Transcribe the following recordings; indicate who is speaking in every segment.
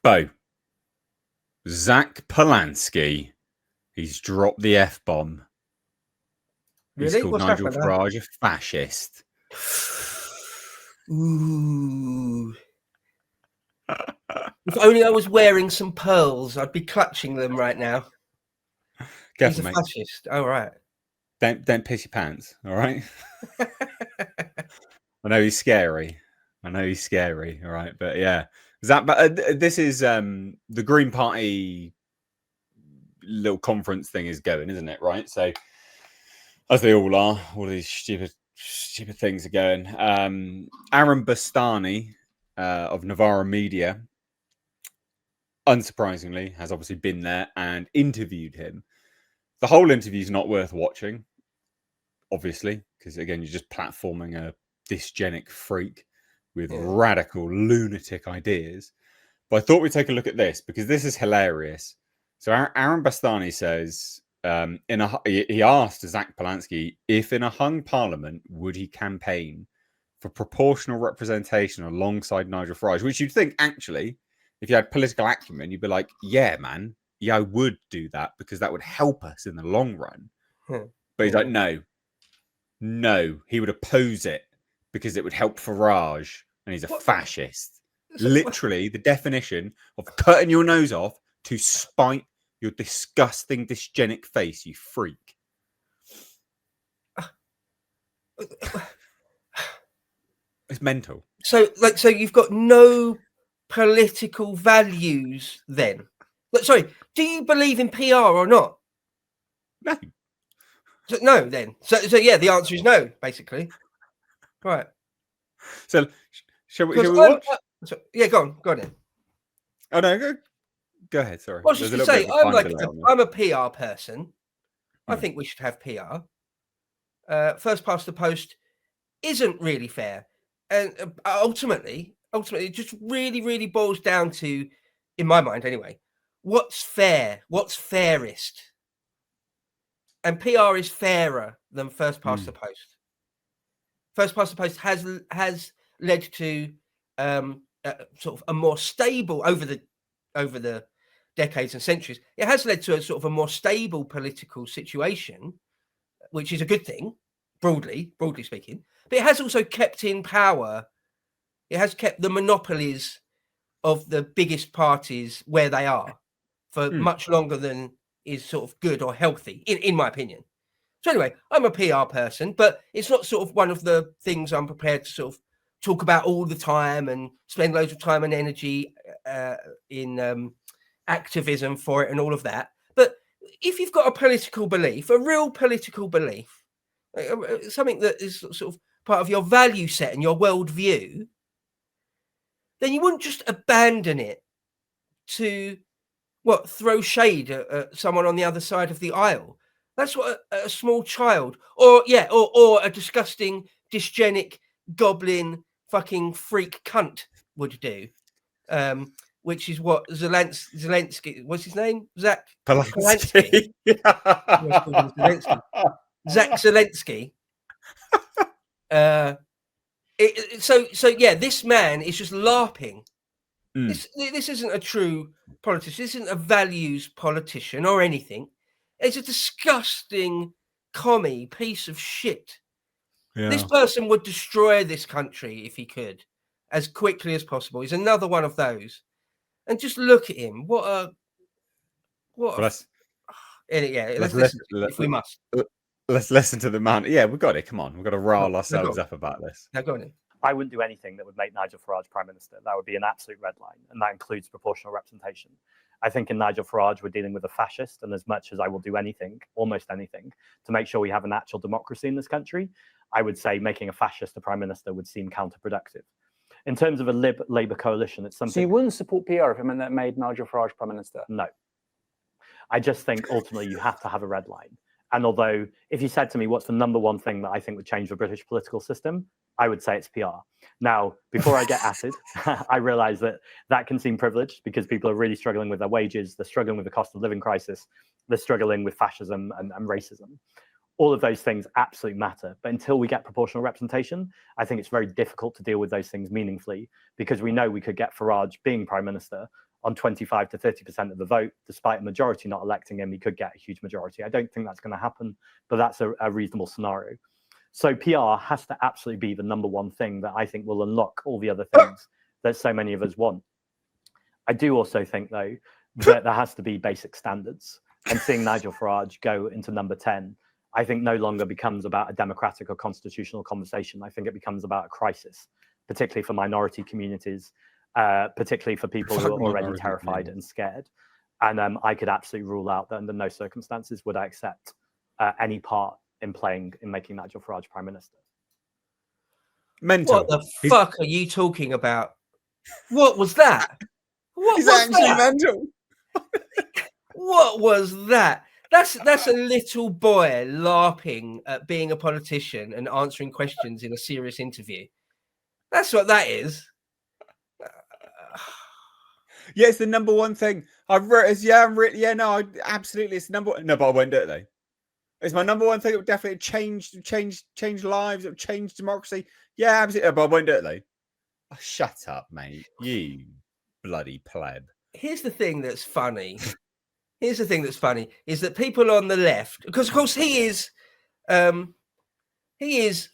Speaker 1: Bo, Zach Polanski, he's dropped the F-bomb.
Speaker 2: Really?
Speaker 1: He's called
Speaker 2: What's
Speaker 1: Nigel
Speaker 2: happened?
Speaker 1: Farage a fascist.
Speaker 2: Ooh. If only I was wearing some pearls, I'd be clutching them right now.
Speaker 1: Careful,
Speaker 2: He's a
Speaker 1: mate.
Speaker 2: fascist. Oh, right.
Speaker 1: Don't piss your pants, all right? I know he's scary. All right? But yeah. This is the Green Party little conference thing is going, isn't it? Right. So as they all are, all these stupid things are going. Aaron Bastani of Novara Media, unsurprisingly, has obviously been there and interviewed him. The whole interview is not worth watching, obviously, because again, you're just platforming a dysgenic freak with radical lunatic ideas. But I thought we'd take a look at this because this is hilarious. So Aaron Bastani says, he asked Zach Polanski if in a hung parliament would he campaign for proportional representation alongside Nigel Farage, which you'd think actually, if you had political acumen, you'd be like, yeah, man, yeah, I would do that because that would help us in the long run. But he's like, no, he would oppose it because it would help Farage and he's a fascist. Literally, the definition of cutting your nose off to spite your disgusting, dysgenic face, you freak. It's mental.
Speaker 2: So you've got no political values then? Sorry, do you believe in PR or not?
Speaker 1: No.
Speaker 2: So, no, then. So yeah, the answer is no, basically. Right.
Speaker 1: So, shall we watch?
Speaker 2: Yeah, go on then.
Speaker 1: Oh no, go ahead. Sorry.
Speaker 2: I was just going to say, I'm a PR person. I think we should have PR. First past the post isn't really fair, and ultimately, it just really boils down to, in my mind anyway, what's fair, what's fairest, and PR is fairer than first past the post. First past the post has led to sort of a more stable over the decades and centuries. It has led to a sort of a more stable political situation, which is a good thing, broadly speaking. But it has also kept in power. It has kept the monopolies of the biggest parties where they are for much longer than is sort of good or healthy, in my opinion. So anyway, I'm a PR person, but it's not sort of one of the things I'm prepared to sort of talk about all the time and spend loads of time and energy in activism for it and all of that. But if you've got a political belief, a real political belief, something that is sort of part of your value set and your worldview, then you wouldn't just abandon it to throw shade at someone on the other side of the aisle. That's what a small child or a disgusting, dysgenic, goblin, fucking freak cunt would do. Which is what Zelensky, what's his name? Zach Polanski. Zach Zelensky. So yeah, this man is just LARPing. This isn't a true politician. This isn't a values politician or anything. It's a disgusting commie piece of shit. Yeah. This person would destroy this country if he could, as quickly as possible. He's another one of those. And just look at him. Let's listen to it if we must.
Speaker 1: Let's listen to the man. Yeah, we've got it. Come on. We've got to rile ourselves up about this.
Speaker 2: Now go on in.
Speaker 3: I wouldn't do anything that would make Nigel Farage Prime Minister. That would be an absolute red line, and that includes proportional representation. I think in Nigel Farage, we're dealing with a fascist, and as much as I will do anything, almost anything, to make sure we have an actual democracy in this country, I would say making a fascist a Prime Minister would seem counterproductive. In terms of a Labour coalition, it's something...
Speaker 4: So you wouldn't support PR if it meant that made Nigel Farage Prime Minister?
Speaker 3: No. I just think ultimately you have to have a red line. And although if you said to me, what's the number one thing that I think would change the British political system, I would say it's PR. Now, before I get acid, I realize that can seem privileged because people are really struggling with their wages. They're struggling with the cost of living crisis. They're struggling with fascism and racism. All of those things absolutely matter. But until we get proportional representation, I think it's very difficult to deal with those things meaningfully because we know we could get Farage being Prime Minister on 25 to 30% of the vote, despite a majority not electing him, he could get a huge majority. I don't think that's going to happen, but that's a reasonable scenario. So PR has to absolutely be the number one thing that I think will unlock all the other things that so many of us want. I do also think, though, that there has to be basic standards. And seeing Nigel Farage go into number 10, I think no longer becomes about a democratic or constitutional conversation. I think it becomes about a crisis, particularly for minority communities, particularly for people who are already terrified and scared. And I could absolutely rule out that under no circumstances would I accept any part in making Nigel Farage Prime Minister.
Speaker 1: Mental.
Speaker 2: What the fuck are you talking about? What was that? What
Speaker 1: He's
Speaker 2: was
Speaker 1: actually
Speaker 2: that?
Speaker 1: mental.
Speaker 2: What was that? That's a little boy LARPing at being a politician and answering questions in a serious interview. That's what that is.
Speaker 1: Yeah, it's the number one thing. Absolutely, it's the number one. No, but I won't do it though. It's my number one thing. It would definitely change lives. It would change democracy. Yeah, absolutely. But I won't do it though. Oh, shut up, mate. You bloody pleb.
Speaker 2: Here's the thing that's funny. Is that people on the left, because of course he is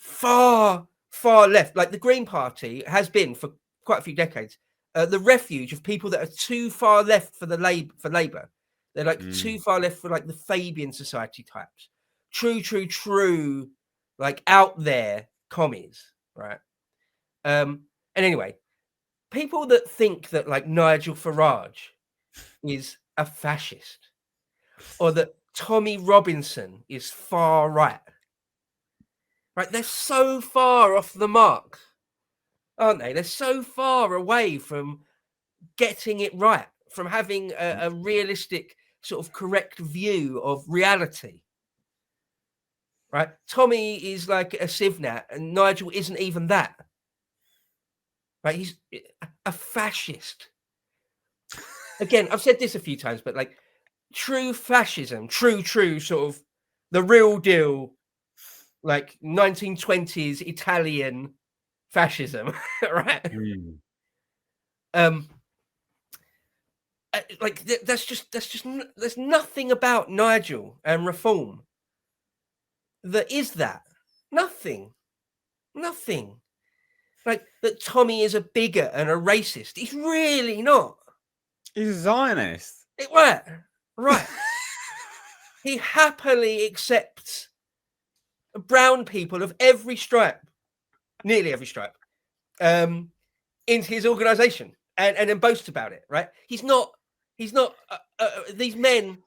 Speaker 2: far left. Like the Green Party has been for quite a few decades, the refuge of people that are too far left for Labour. They're like too far left for like the Fabian Society types. True, like out there commies, right? And anyway, people that think that like Nigel Farage is a fascist or that Tommy Robinson is far right, they're so far off the mark, aren't they? They're so far away from getting it right, from having a realistic sort of correct view of reality, right? Tommy is like a Civnat and Nigel isn't even that, right? He's a fascist. Again, I've said this a few times, but like true fascism, true sort of the real deal, like 1920s Italian fascism, right? Like there's nothing about Nigel and reform that is that. Nothing. Like that Tommy is a bigot and a racist. He's really not.
Speaker 1: He's a Zionist.
Speaker 2: Right. He happily accepts brown people of every stripe, nearly every stripe, into his organization and then boasts about it, right? He's not these men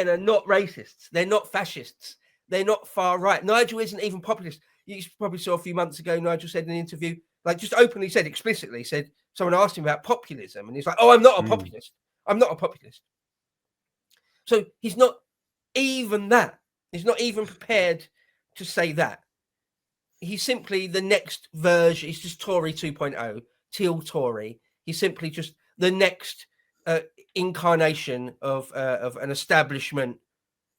Speaker 2: are not racists. They're not fascists. They're not far right. Nigel isn't even populist. You probably saw a few months ago, Nigel said in an interview, like just openly said, explicitly said, someone asked him about populism and he's like, oh, I'm not a populist. I'm not a populist. So he's not even that. He's not even prepared to say that. He's simply the next version. He's just Tory 2.0, teal Tory. He's simply just the next incarnation of an establishment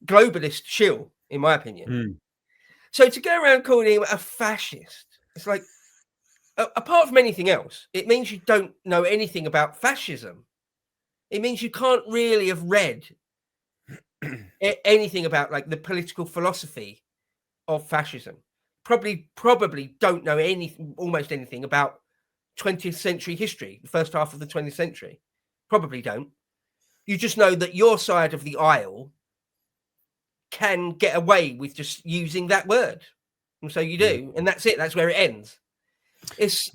Speaker 2: globalist shill, in my opinion. So to go around calling him a fascist, it's like, apart from anything else, it means you don't know anything about fascism. It means you can't really have read anything about like the political philosophy of fascism. Probably don't know almost anything about 20th century history, the first half of the 20th century. Probably don't. You just know that your side of the aisle can get away with just using that word. And so you do. And that's it. That's where it ends. It's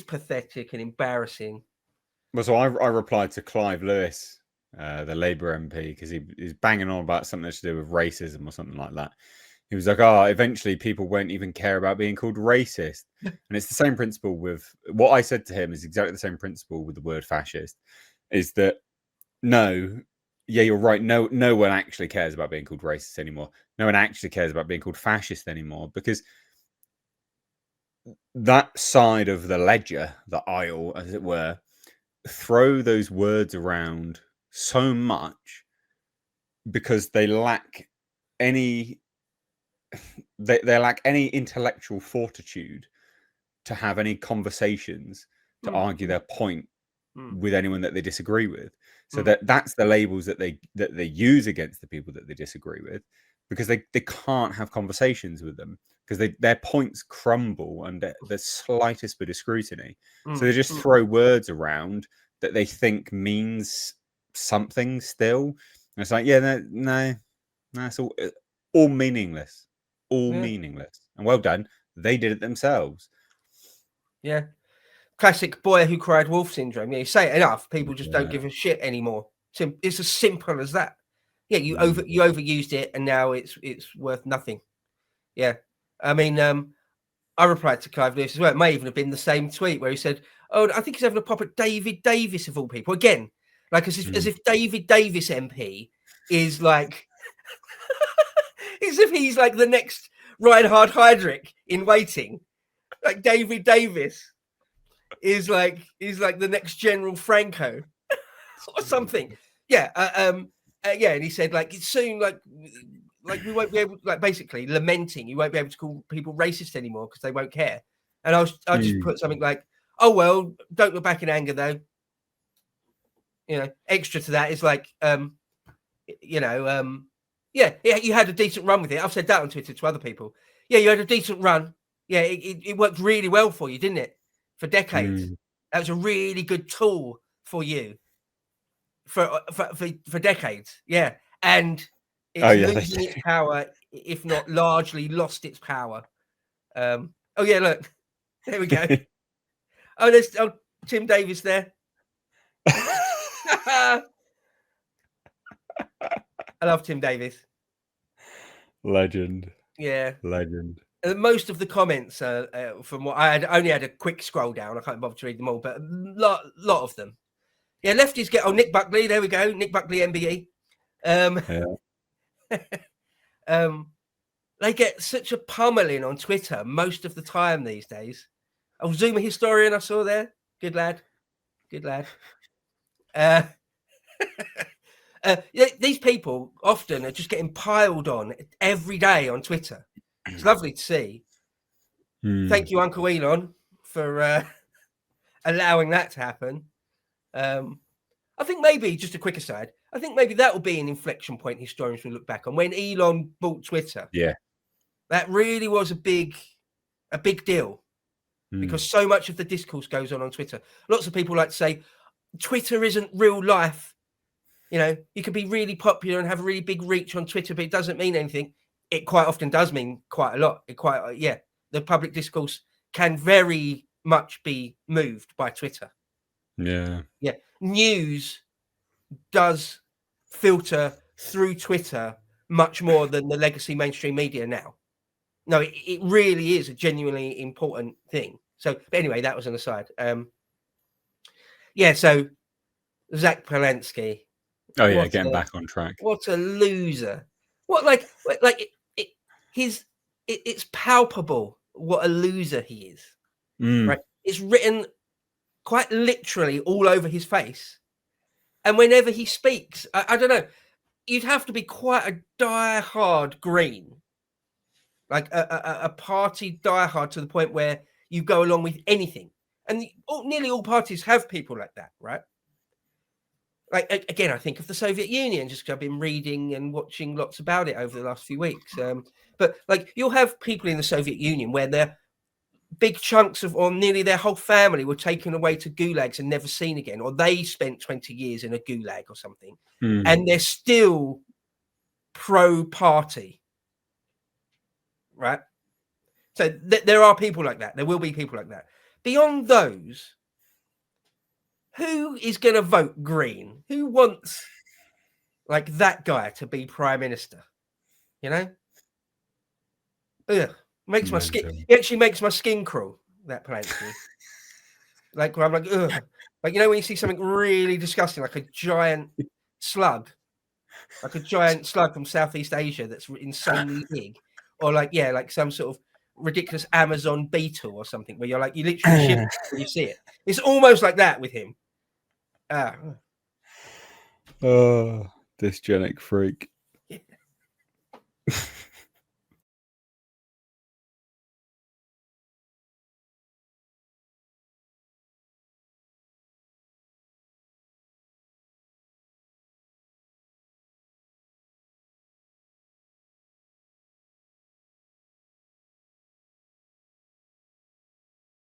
Speaker 2: pathetic and embarrassing.
Speaker 1: Well, so I replied to Clive Lewis, the Labour MP, because he's banging on about something to do with racism or something like that. He was like, eventually people won't even care about being called racist. And it's the same principle with what I said to him is exactly the same principle with the word fascist, is that you're right. No one actually cares about being called racist anymore. No one actually cares about being called fascist anymore, because that side of the ledger, the aisle, as it were, throw those words around so much because they lack any intellectual fortitude to have any conversations to argue their point with anyone that they disagree with. So that's the labels that they use against the people that they disagree with, because they can't have conversations with them, because their points crumble under the slightest bit of scrutiny. So they just throw words around that they think means something still. And it's like, yeah, no, it's all meaningless. All meaningless. And well done. They did it themselves.
Speaker 2: Yeah. Classic boy who cried wolf syndrome. Yeah, you say it enough, people just don't give a shit anymore. It's as simple as that. Yeah, you overused it, and now it's worth nothing. Yeah, I mean, I replied to Clive Lewis as well. It may even have been the same tweet where he said, "Oh, I think he's having a pop at David Davis of all people." Again, like as if David Davis MP is like, as if he's like the next Reinhard Heydrich in waiting. Like David Davis is like the next General Franco or something. Yeah, yeah. And he said like it's soon like we won't be able, like basically lamenting you won't be able to call people racist anymore because they won't care. And I just put something like, oh well, don't look back in anger though. You know, extra to that is like you had a decent run with it. I've said that on Twitter to other people. Yeah, you had a decent run. Yeah, it worked really well for you, didn't it? For decades. That was a really good tool for you for decades. Yeah. And it's losing its power, if not largely lost its power. Oh yeah, look. There we go. There's Tim Davis there. I love Tim Davis.
Speaker 1: Legend.
Speaker 2: Yeah.
Speaker 1: Legend.
Speaker 2: Most of the comments from what I only had a quick scroll down. I can't bother to read them all, but a lot of them. Yeah, lefties get Nick Buckley. There we go. Nick Buckley, MBE. They get such a pummeling on Twitter most of the time these days. Oh, Zuma historian, I saw there. Good lad. These people often are just getting piled on every day on Twitter. It's lovely to see. Thank you, Uncle Elon, for allowing that to happen. I think maybe, just a quick aside, I think maybe that will be an inflection point historians will look back on when Elon bought Twitter.
Speaker 1: Yeah.
Speaker 2: That really was a big deal because so much of the discourse goes on Twitter. Lots of people like to say Twitter isn't real life. You know, you can be really popular and have a really big reach on Twitter, but it doesn't mean anything. It quite often does mean quite a lot. The public discourse can very much be moved by Twitter. Yeah. News does filter through Twitter much more than the legacy mainstream media now. No, it really is a genuinely important thing. So, but anyway, that was an aside. So Zach Palensky.
Speaker 1: Oh yeah, getting back on track.
Speaker 2: What a loser! It's palpable what a loser he is. Right? It's written quite literally all over his face. And whenever he speaks, I don't know, you'd have to be quite a die-hard Green, like a party die-hard to the point where you go along with anything. And nearly all parties have people like that, right? Like, again, I think of the Soviet Union, just because I've been reading and watching lots about it over the last few weeks. But like, you'll have people in the Soviet Union where they're big chunks of, or nearly their whole family were taken away to gulags and never seen again, or they spent 20 years in a gulag or something, and they're still pro-party, right? So there are people like that. There will be people like that. Beyond those, who is going to vote Green? Who wants like that guy to be prime minister? You know? Ugh. Makes my skin. It actually makes my skin crawl. That Polanski. Like where I'm like, ugh. Like, you know when you see something really disgusting, like a giant slug, from Southeast Asia that's insanely big, or like some sort of ridiculous Amazon beetle or something, where you're like, you literally shiver when you see it. It's almost like that with him.
Speaker 1: Oh, dysgenic freak.